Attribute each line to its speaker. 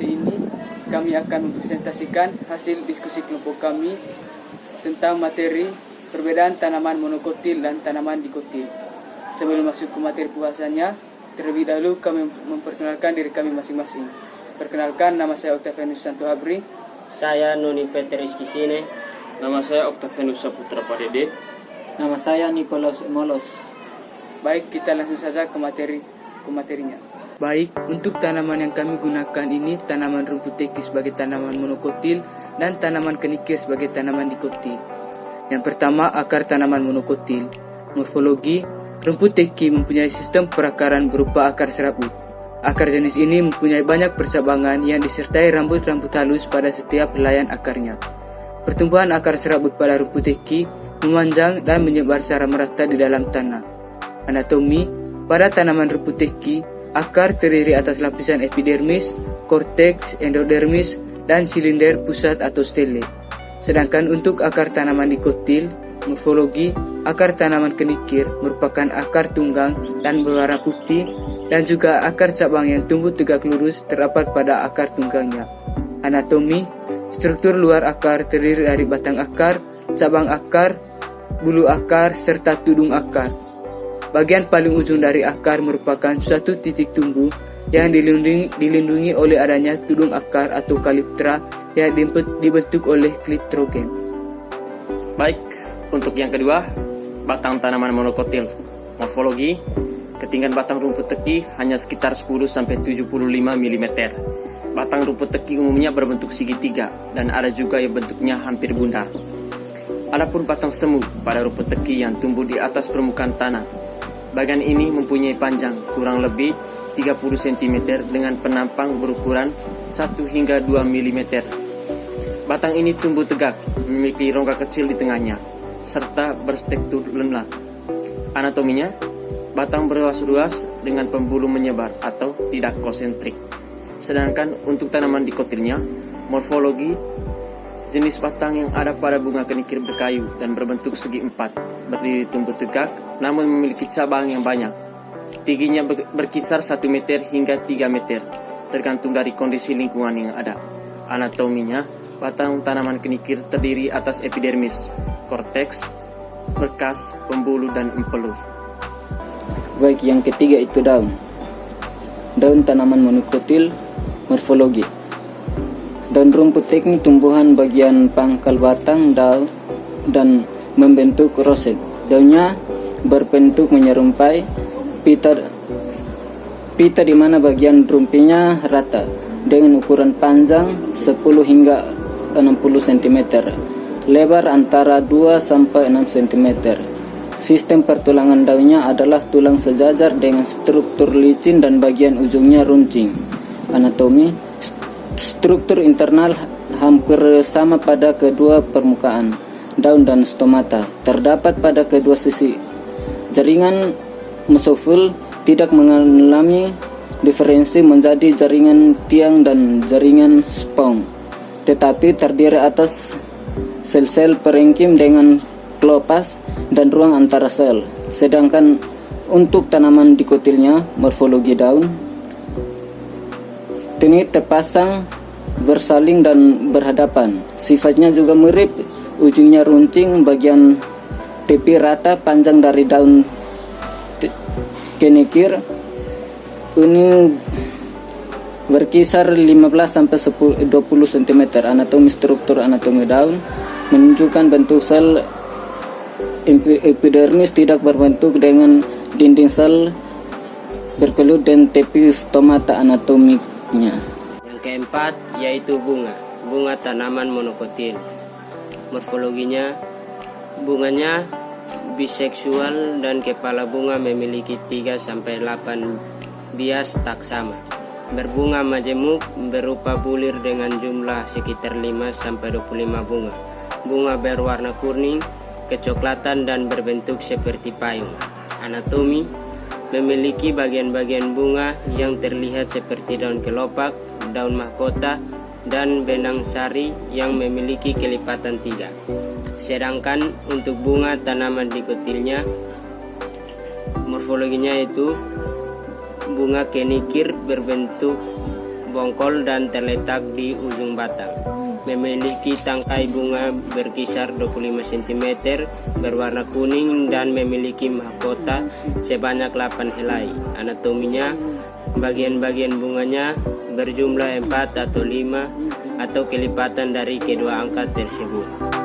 Speaker 1: kali ini kami akan mempresentasikan hasil diskusi kelompok kami tentang materi perbedaan tanaman monokotil dan tanaman dikotil. Sebelum masuk ke materi pembahasannya, terlebih dahulu kami memperkenalkan diri kami masing-masing. Perkenalkan, nama saya Octavianus Santo Habri.
Speaker 2: Saya Noni Peter Iskisine.
Speaker 3: Nama saya Octavianus Saputra Padede.
Speaker 4: Nama saya Nikolaus Molos.
Speaker 1: Baik, kita langsung saja ke materinya. Baik, untuk tanaman yang kami gunakan ini tanaman rumput teki sebagai tanaman monokotil dan tanaman kenikir sebagai tanaman dikotil. Yang pertama, akar tanaman monokotil. Morfologi, rumput teki mempunyai sistem perakaran berupa akar serabut. Akar jenis ini mempunyai banyak percabangan yang disertai rambut-rambut halus pada setiap helaian akarnya. Pertumbuhan akar serabut pada rumput teki memanjang dan menyebar secara merata di dalam tanah. Anatomi, pada tanaman rumput teki, akar terdiri atas lapisan epidermis, korteks, endodermis, dan silinder pusat atau stele. Sedangkan untuk akar tanaman dikotil, morfologi, akar tanaman kenikir merupakan akar tunggang dan berwarna putih, dan juga akar cabang yang tumbuh tegak lurus terdapat pada akar tunggangnya. Anatomi, struktur luar akar terdiri dari batang akar, cabang akar, bulu akar, serta tudung akar. Bagian paling ujung dari akar merupakan suatu titik tumbuh yang dilindungi oleh adanya tudung akar atau kaliptra yang dibentuk oleh kliptrogen.
Speaker 3: Baik, untuk yang kedua, batang tanaman monokotil. Morfologi, ketinggian batang rumput teki hanya sekitar 10-75 mm. Batang rumput teki umumnya berbentuk segitiga dan ada juga yang bentuknya hampir bundar. Adapun batang semu pada rumput teki yang tumbuh di atas permukaan tanah. Bagian ini mempunyai panjang kurang lebih 30 cm dengan penampang berukuran 1 hingga 2 mm. Batang ini tumbuh tegak, memiliki rongga kecil di tengahnya, serta berstruktur lemak. Anatominya, batang beruas-ruas dengan pembuluh menyebar atau tidak konsentrik. Sedangkan untuk tanaman dikotilnya, morfologi, jenis batang yang ada pada bunga kenikir berkayu dan berbentuk segi empat, berdiri tumbuh tegak, namun memiliki cabang yang banyak. Tingginya berkisar 1 meter hingga 3 meter, tergantung dari kondisi lingkungan yang ada. Anatominya, batang tanaman kenikir terdiri atas epidermis, korteks, berkas, pembuluh, dan empeluh.
Speaker 4: Baik, yang ketiga itu daun. Daun tanaman monokotil. Morfologi, daun rumput teki tumbuhan bagian pangkal batang daun dan membentuk roset. Daunnya berbentuk menyerupai pita di mana bagian rumpinya rata dengan ukuran panjang 10 hingga 60 cm, lebar antara 2 sampai 6 cm. Sistem pertulangan daunnya adalah tulang sejajar dengan struktur licin dan bagian ujungnya runcing. Anatomi, struktur internal hampir sama pada kedua permukaan daun dan stomata. Terdapat pada kedua sisi. Jaringan mesofil tidak mengalami diferensi menjadi jaringan tiang dan jaringan spong, tetapi terdiri atas sel-sel parenkim dengan klopas dan ruang antara sel. Sedangkan untuk tanaman dikotilnya, morfologi daun ini terpasang, bersaling dan berhadapan. Sifatnya juga mirip, ujungnya runcing, bagian tepi rata, panjang dari daun kenikir ini berkisar 15 sampai 20 cm. Anatomi, struktur anatomi daun menunjukkan bentuk sel epidermis tidak berbentuk dengan dinding sel berkelut dan tepi stomata anatomiknya.
Speaker 2: Yang keempat yaitu bunga tanaman monokotil. Morfologinya, bunganya biseksual dan kepala bunga memiliki 3-8 bias tak sama. Berbunga majemuk berupa bulir dengan jumlah sekitar 5-25 bunga. Bunga berwarna kuning, kecoklatan dan berbentuk seperti payung. Anatomi, memiliki bagian-bagian bunga yang terlihat seperti daun kelopak, daun mahkota, dan benang sari yang memiliki kelipatan 3. Sedangkan untuk bunga tanaman dikotilnya, morfologinya itu bunga kenikir berbentuk bongkol dan terletak di ujung batang. Memiliki tangkai bunga berkisar 25 cm, berwarna kuning dan memiliki mahkota sebanyak 8 helai. Anatominya, bagian-bagian bunganya berjumlah 4 atau 5 atau kelipatan dari kedua angka tersebut.